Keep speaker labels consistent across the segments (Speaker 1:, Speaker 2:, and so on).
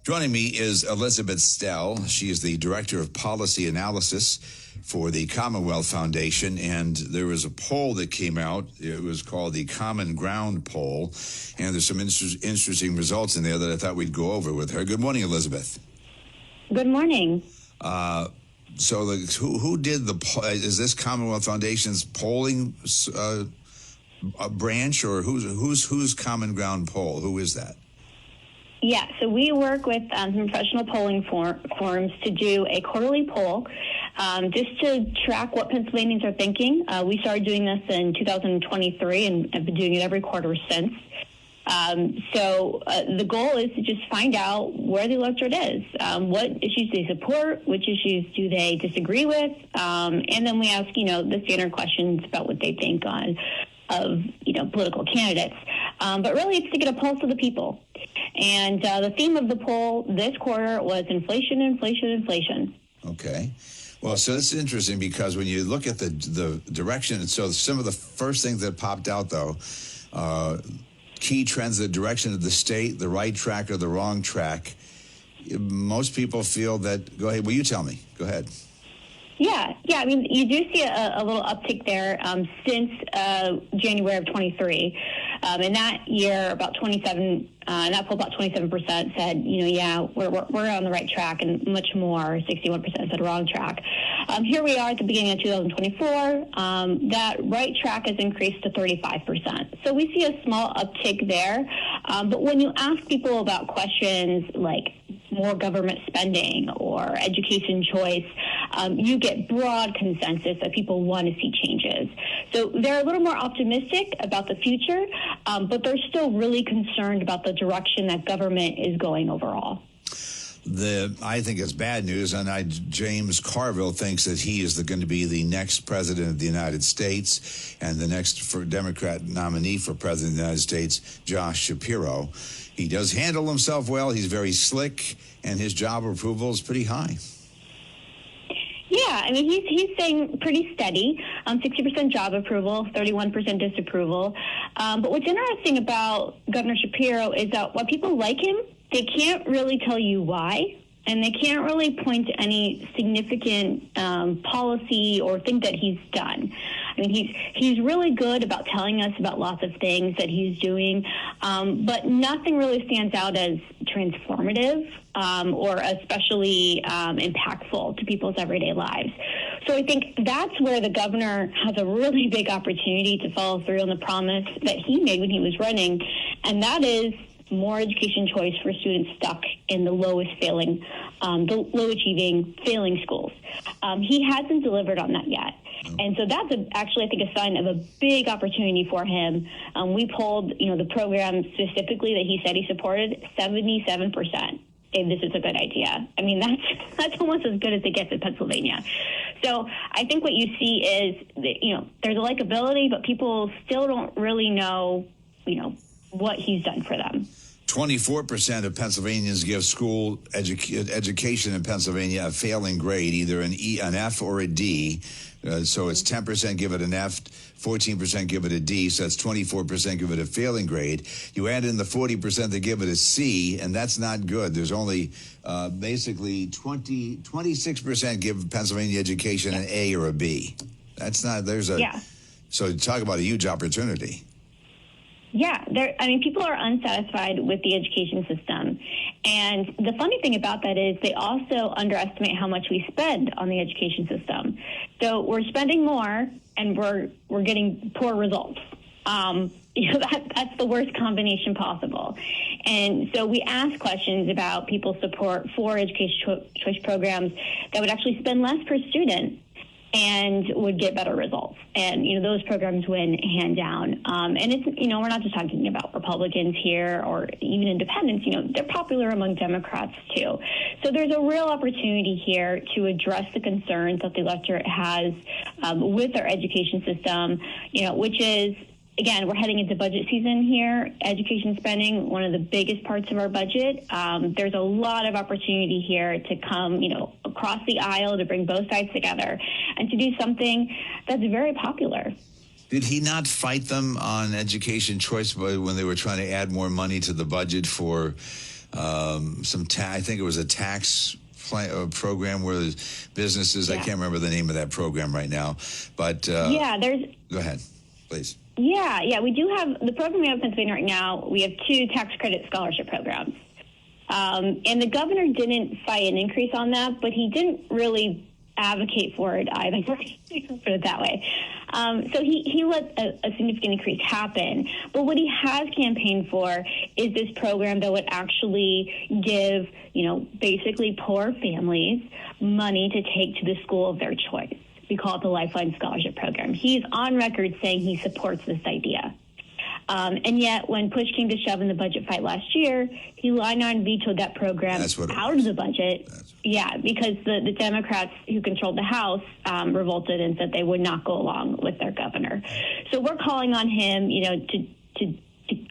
Speaker 1: Joining me is Elizabeth Stelle. She is the Director of Policy Analysis for the Commonwealth Foundation, and there was a poll that came out. It was called the Common Ground Poll, and there's some interesting results in there that I thought we'd go over with her. Good morning, Elizabeth.
Speaker 2: Good morning.
Speaker 1: So who did the poll? Is this Commonwealth Foundation's polling branch, or who's Common Ground Poll? Who is that?
Speaker 2: Yeah, so we work with some professional polling firms to do a quarterly poll just to track what Pennsylvanians are thinking. We started doing this in 2023 and have been doing it every quarter since. So the goal is to just find out where the electorate is, what issues they support, which issues do they disagree with, and then we ask, the standard questions about what they think of political candidates. But really, it's to get a pulse of the people. And the theme of the poll this quarter was inflation, inflation, inflation.
Speaker 1: Okay. Well, so this is interesting because when you look at the direction, so some of the first things that popped out, though, key trends, the direction of the state, the right track or the wrong track. Most people feel that, go ahead, will you tell me? Go ahead.
Speaker 2: Yeah. I mean, you do see a little uptick there since January of 23. In that year, about 27, that poll, about 27% said, we're on the right track, and much more, 61% said wrong track. Here we are at the beginning of 2024. That right track has increased to 35%. So we see a small uptick there. But when you ask people about questions like more government spending or education choice, you get broad consensus that people want to see changes. So they're a little more optimistic about the future, but they're still really concerned about the direction that government is going overall.
Speaker 1: I think it's bad news, and James Carville thinks that he is going to be the next president of the United States, and the next Democrat nominee for president of the United States, Josh Shapiro. He does handle himself well. He's very slick, and his job approval is pretty high.
Speaker 2: Yeah, I mean, he's staying pretty steady, 60% job approval, 31% disapproval. But what's interesting about Governor Shapiro is that while people like him, they can't really tell you why, and they can't really point to any significant policy or thing that he's done. I mean, he's really good about telling us about lots of things that he's doing, but nothing really stands out as transformative or especially impactful to people's everyday lives. So I think that's where the governor has a really big opportunity to follow through on the promise that he made when he was running, and that is more education choice for students stuck in the low achieving failing schools. He hasn't delivered on that yet. And so that's actually, I think, a sign of a big opportunity for him. We polled, the program specifically that he said he supported, 77%. Say this is a good idea. I mean, that's almost as good as it gets in Pennsylvania. So I think what you see is that, there's a likability, but people still don't really know, what he's done for them.
Speaker 1: 24% of Pennsylvanians give school education in Pennsylvania a failing grade, either an F or a D. So it's 10% give it an F, 14% give it a D, so that's 24% give it a failing grade. You add in the 40% that give it a C, and that's not good. There's only basically 26% give Pennsylvania education an A or a B. That's not, So talk about a huge opportunity.
Speaker 2: Yeah, people are unsatisfied with the education system. And the funny thing about that is they also underestimate how much we spend on the education system. So we're spending more and we're getting poor results. That's the worst combination possible. And so we ask questions about people's support for education choice programs that would actually spend less per student and would get better results. And, those programs win hand down. And it's, we're not just talking about Republicans here or even independents, they're popular among Democrats too. So there's a real opportunity here to address the concerns that the electorate has with our education system, which is, again, we're heading into budget season here. Education spending, one of the biggest parts of our budget. There's a lot of opportunity here to come, across the aisle to bring both sides together and to do something that's very popular.
Speaker 1: Did he not fight them on education choice when they were trying to add more money to the budget for I think it was a tax program where businesses, I can't remember the name of that program right now, but
Speaker 2: there's.
Speaker 1: Go ahead, please.
Speaker 2: Yeah, we do have the program we have in Pennsylvania right now. We have 2 tax credit scholarship programs, and the governor didn't fight an increase on that, but he didn't really advocate for it either. Put it that way. So he let a significant increase happen. But what he has campaigned for is this program that would actually give, basically poor families money to take to the school of their choice. We call it the Lifeline Scholarship Program. He's on record saying he supports this idea. And yet, when push came to shove in the budget fight last year, he line on vetoed that program out of the budget. Because the Democrats who controlled the House revolted and said they would not go along with their governor. So we're calling on him, to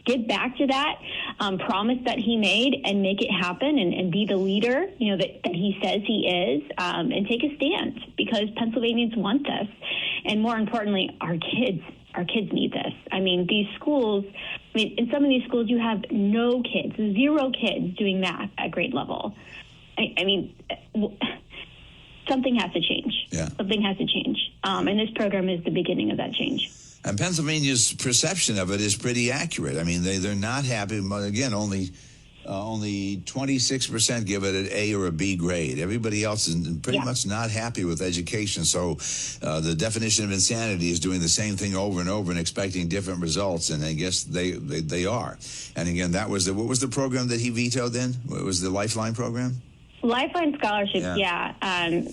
Speaker 2: get back to that promise that he made and make it happen and be the leader, that he says he is, and take a stand, because Pennsylvanians want this. And more importantly, our kids need this. I mean, these schools, in some of these schools, you have no kids, 0 kids doing math at grade level. Something has to change.
Speaker 1: Yeah.
Speaker 2: Something has to change. And this program is the beginning of that change.
Speaker 1: And Pennsylvania's perception of it is pretty accurate. I mean, they're not happy. Again, only 26% give it an A or a B grade. Everybody else is pretty much not happy with education. So the definition of insanity is doing the same thing over and over and expecting different results. And I guess they are. And again, what was the program that he vetoed then? What was the Lifeline program?
Speaker 2: Lifeline Scholarships,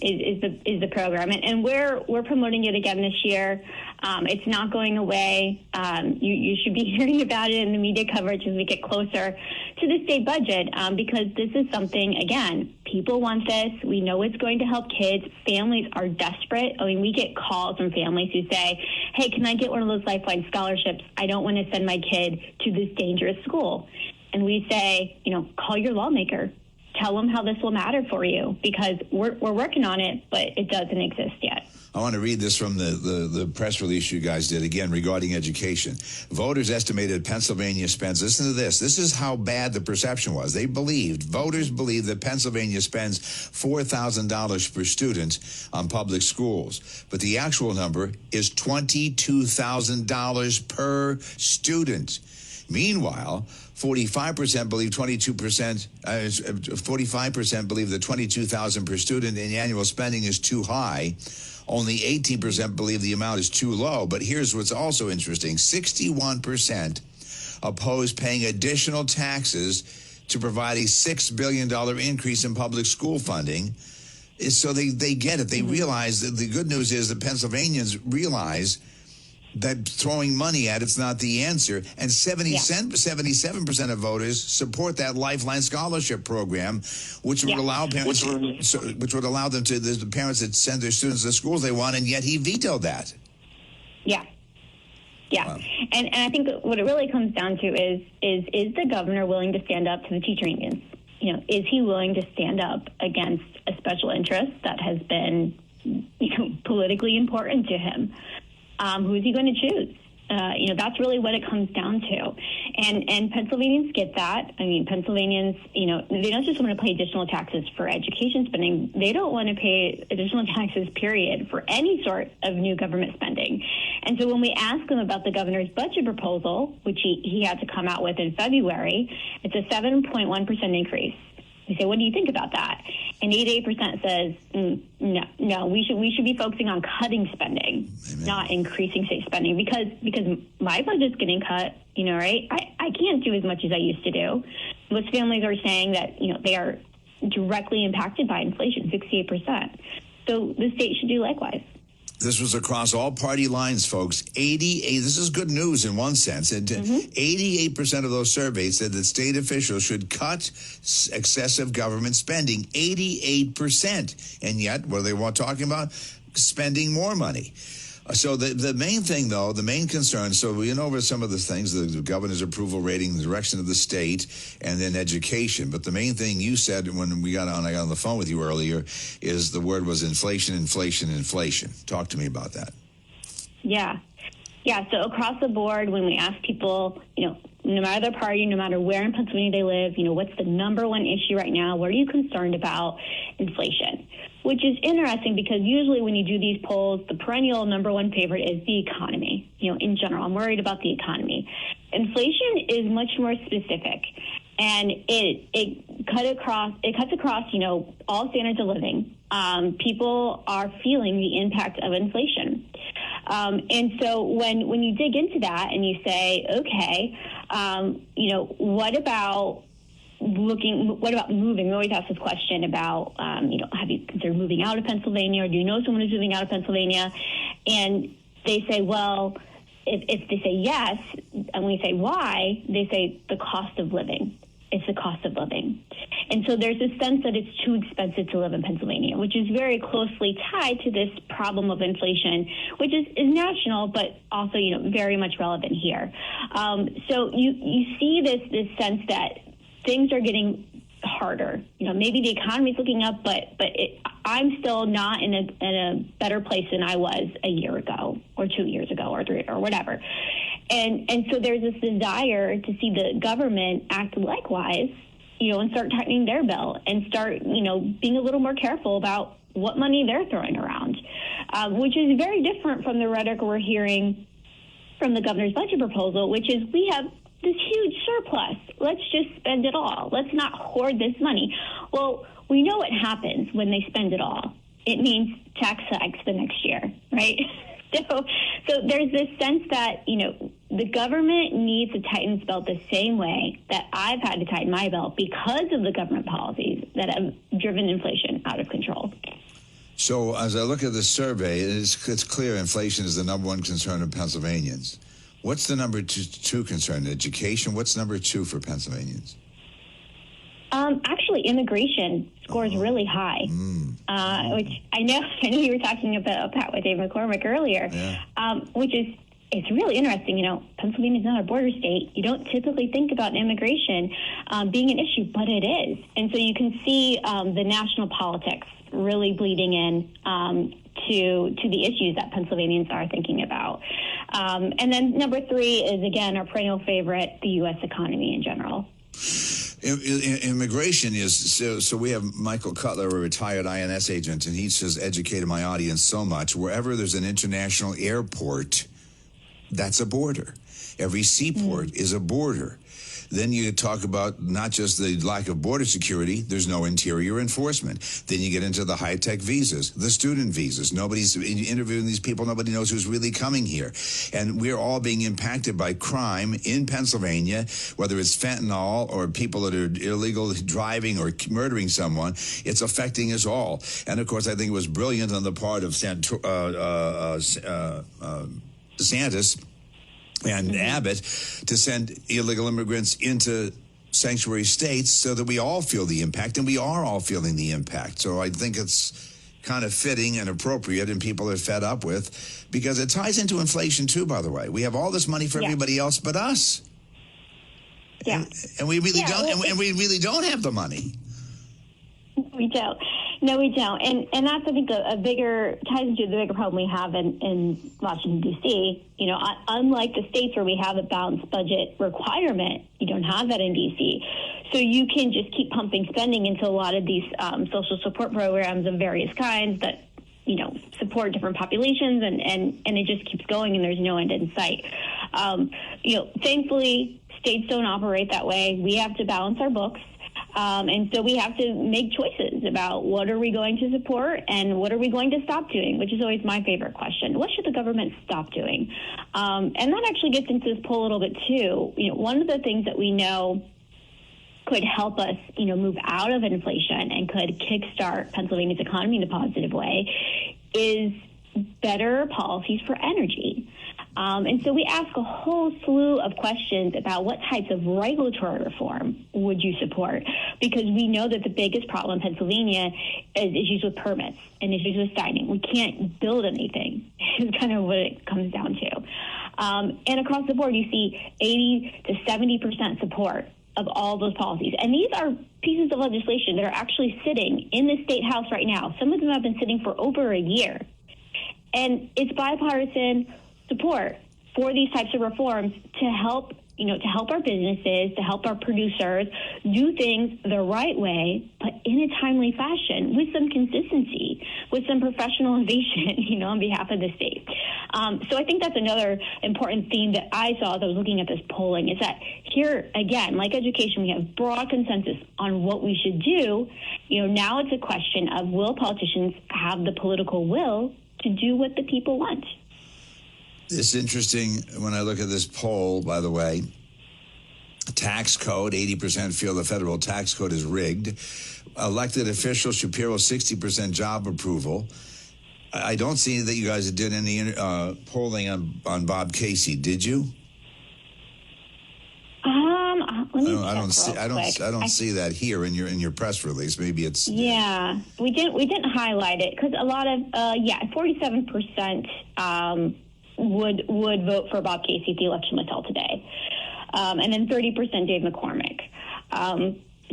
Speaker 2: is the program, and we're promoting it again this year. It's not going away. You should be hearing about it in the media coverage as we get closer to the state budget, because this is something, again, people want this. We know it's going to help kids. Families are desperate. I mean, we get calls from families who say, hey, can I get one of those Lifeline scholarships? I don't want to send my kid to this dangerous school. And we say, call your lawmaker. Tell them how this will matter for you, because we're working on it, but it doesn't exist yet.
Speaker 1: I want to read this from the press release you guys did, again, regarding education. Voters estimated Pennsylvania spends, listen to this is how bad the perception was. Voters believed that Pennsylvania spends $4,000 per student on public schools. But the actual number is $22,000 per student. Meanwhile, 45% believe 45% believe that $22,000 per student in annual spending is too high. Only 18% believe the amount is too low. But here's what's also interesting. 61% oppose paying additional taxes to provide a $6 billion increase in public school funding. So they get it. They realize that the good news is that Pennsylvanians realize that throwing money at it's not the answer. And 77% of voters support that Lifeline Scholarship Program, which would allow parents, which would allow them to, the parents that send their students to the schools they want, and yet he vetoed that.
Speaker 2: Yeah.
Speaker 1: Wow.
Speaker 2: And I think what it really comes down to is the governor willing to stand up to the teacher unions? Is he willing to stand up against a special interest that has been, politically important to him? Who's he going to choose? That's really what it comes down to. And Pennsylvanians get that. I mean, Pennsylvanians, they don't just want to pay additional taxes for education spending. They don't want to pay additional taxes, period, for any sort of new government spending. And so when we ask them about the governor's budget proposal, which he had to come out with in February, it's a 7.1% increase. We say, what do you think about that? And 88% says, no, we should be focusing on cutting spending, not increasing state spending, because my budget's getting cut, right? I can't do as much as I used to do. Most families are saying that, they are directly impacted by inflation, 68%. So the state should do likewise.
Speaker 1: This was across all party lines, folks. 88. This is good news in one sense. 88% of those surveys said that state officials should cut excessive government spending. 88%. And yet, what are they talking about? Spending more money. So the main thing, though, the main concern, so we went over some of the things, the governor's approval rating, the direction of the state, and then education. But the main thing you said when I got on the phone with you earlier is the word was inflation, inflation, inflation. Talk to me about that.
Speaker 2: Yeah. So across the board, when we ask people, no matter their party, no matter where in Pennsylvania they live, what's the number one issue right now? What are you concerned about? Inflation, which is interesting because usually when you do these polls, the perennial number one favorite is the economy. In general, I'm worried about the economy. Inflation is much more specific, and it cuts across all standards of living. People are feeling the impact of inflation. And so when you dig into that and you say, okay, what about moving? We always ask this question about, have you considered moving out of Pennsylvania, or do you know someone who's moving out of Pennsylvania? And they say, well, if they say yes, and we say why, they say the cost of living. It's the cost of living. And so there's a sense that it's too expensive to live in Pennsylvania, which is very closely tied to this problem of inflation, which is national, but also, very much relevant here. So you see this sense that things are getting harder. Maybe the economy's looking up, but I'm still not in a better place than I was a year ago or 2 years ago or 3 or whatever. And so there's this desire to see the government act likewise, and start tightening their belt and start, being a little more careful about what money they're throwing around, which is very different from the rhetoric we're hearing from the governor's budget proposal, which is we have this huge surplus. Let's just spend it all. Let's not hoard this money. Well, we know what happens when they spend it all. It means tax hikes the next year, right? So there's this sense that, the government needs to tighten its belt the same way that I've had to tighten my belt because of the government policies that have driven inflation out of control.
Speaker 1: So as I look at the survey, it's clear inflation is the number one concern of Pennsylvanians. What's the number two concern? Education? What's number two for Pennsylvanians?
Speaker 2: Actually, immigration scores really high, which I know you were talking about with Dave McCormick earlier, which is it's really interesting. Pennsylvania is not a border state. You don't typically think about immigration being an issue, but it is. And so you can see the national politics really bleeding in to the issues that Pennsylvanians are thinking about. And then number three is, again, our perennial favorite, the U.S. economy in general.
Speaker 1: Immigration is, so we have Michael Cutler, a retired INS agent, and he says, educated my audience so much, wherever there's an international airport, that's a border. Every seaport is a border. Then you talk about not just the lack of border security, there's no interior enforcement. Then you get into the high-tech visas, the student visas. Nobody's interviewing these people. Nobody knows who's really coming here. And we're all being impacted by crime in Pennsylvania, whether it's fentanyl or people that are illegal driving or murdering someone. It's affecting us all. And, of course, I think it was brilliant on the part of DeSantis and Abbott to send illegal immigrants into sanctuary states so that we all feel the impact, and we are all feeling the impact. So I think it's kind of fitting and appropriate, and people are fed up with, because it ties into inflation too, by the way. We have all this money for everybody else but us.
Speaker 2: Yeah.
Speaker 1: And we really don't, and we really don't have the money.
Speaker 2: We don't. No, we don't. And that's, I think, a bigger, ties into the bigger problem we have in Washington, D.C. Unlike the states where we have a balanced budget requirement, you don't have that in D.C. So you can just keep pumping spending into a lot of these social support programs of various kinds that, support different populations, and it just keeps going, and there's no end in sight. Thankfully, states don't operate that way. We have to balance our books. And so we have to make choices about what are we going to support and what are we going to stop doing, which is always my favorite question. What should the government stop doing? And that actually gets into this poll a little bit too. One of the things that we know could help us, move out of inflation and could kickstart Pennsylvania's economy in a positive way is better policies for energy. And so we ask a whole slew of questions about what types of regulatory reform would you support, because we know that the biggest problem in Pennsylvania is issues with permits and issues with signing. We can't build anything is kind of what it comes down to. And across the board, you see 80 to 70% support of all those policies. And these are pieces of legislation that are actually sitting in the state house right now. Some of them have been sitting for over a year. And it's bipartisan support for these types of reforms to help to help our businesses, to help our producers do things the right way, but in a timely fashion, with some consistency, with some professionalization, on behalf of the state. So I think that's another important theme that I saw as I was looking at this polling, is that here, again, like education, we have broad consensus on what we should do. Now it's a question of, will politicians have the political will to do what the people want?
Speaker 1: It's interesting when I look at this poll, by the way. Tax code, 80% feel the federal tax code is rigged. Elected officials, Shapiro, 60% job approval. I don't see that you guys did any polling on Bob Casey. Did you?
Speaker 2: Let me
Speaker 1: I don't see that here in your press release. Maybe it's
Speaker 2: we didn't highlight it because a lot of 47% would vote for Bob Casey if the election was held today, and then 30% Dave McCormick.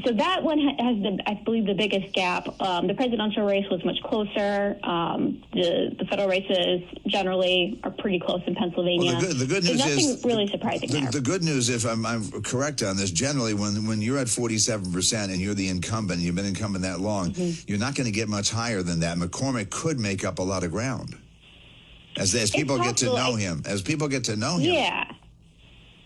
Speaker 2: So that one has, I believe, the biggest gap. The presidential race was much closer. The federal races generally are pretty close in Pennsylvania.
Speaker 1: Well, the good news
Speaker 2: nothing
Speaker 1: is
Speaker 2: really surprising there.
Speaker 1: The good news, if I'm correct on this, generally when you're at 47% and you're the incumbent, you've been incumbent that long, you're not going to get much higher than that. McCormick could make up a lot of ground as people get to know him. As people get to know him.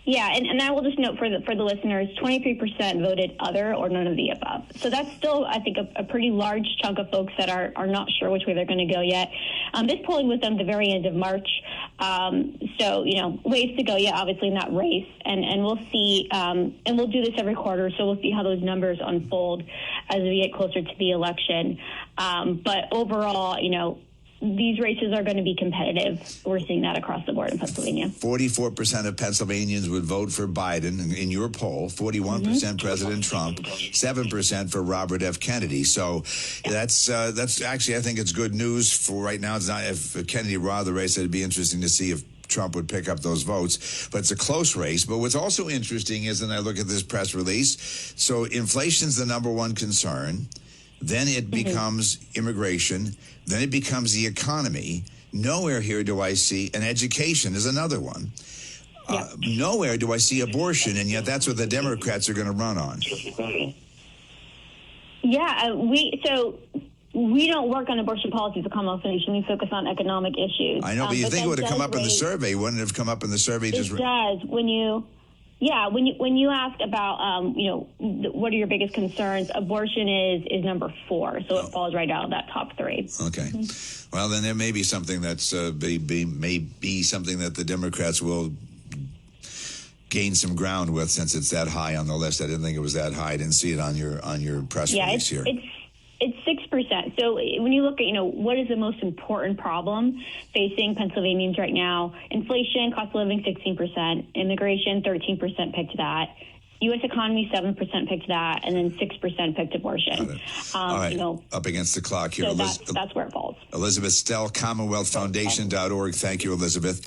Speaker 2: Yeah, and I will just note for the listeners, 23% voted other or none of the above. So that's still, I think, a pretty large chunk of folks that are not sure which way they're going to go yet. This polling was done at the very end of March. So, ways to go yet, obviously, in that race. And we'll see, and we'll do this every quarter, so we'll see how those numbers unfold as we get closer to the election. But overall, these races are going to be competitive. We're seeing that across the board in Pennsylvania.
Speaker 1: 44% of Pennsylvanians would vote for Biden in your poll, 41% President Trump, 7% for Robert F. Kennedy. So that's actually, I think it's good news for right now. It's not, if Kennedy were out of the race, it'd be interesting to see if Trump would pick up those votes. But it's a close race. But what's also interesting is, and I look at this press release, so inflation's the number one concern. Then it becomes immigration. Then it becomes the economy. Nowhere here do I see, and education is another one. Nowhere do I see abortion, and yet that's what the Democrats are going to run on.
Speaker 2: We don't work on abortion policy as a Commonwealth nation. We focus on economic issues.
Speaker 1: I know, but you think it would have come up in the survey. Wouldn't it have come up in the survey?
Speaker 2: It does. When you ask about, what are your biggest concerns, abortion is number 4, so it falls right out of that top 3.
Speaker 1: Okay. Well, then there may be something that's may be something that the Democrats will gain some ground with, since it's that high on the list. I didn't think it was that high. I didn't see it on your press release here.
Speaker 2: It's 6%. So when you look at, what is the most important problem facing Pennsylvanians right now? Inflation, cost of living, 16%. Immigration, 13% picked that. U.S. economy, 7% picked that. And then 6% picked abortion.
Speaker 1: All right. Up against the clock here.
Speaker 2: So that's where it falls.
Speaker 1: Elizabeth Stelle, CommonwealthFoundation.org. Thank you, Elizabeth.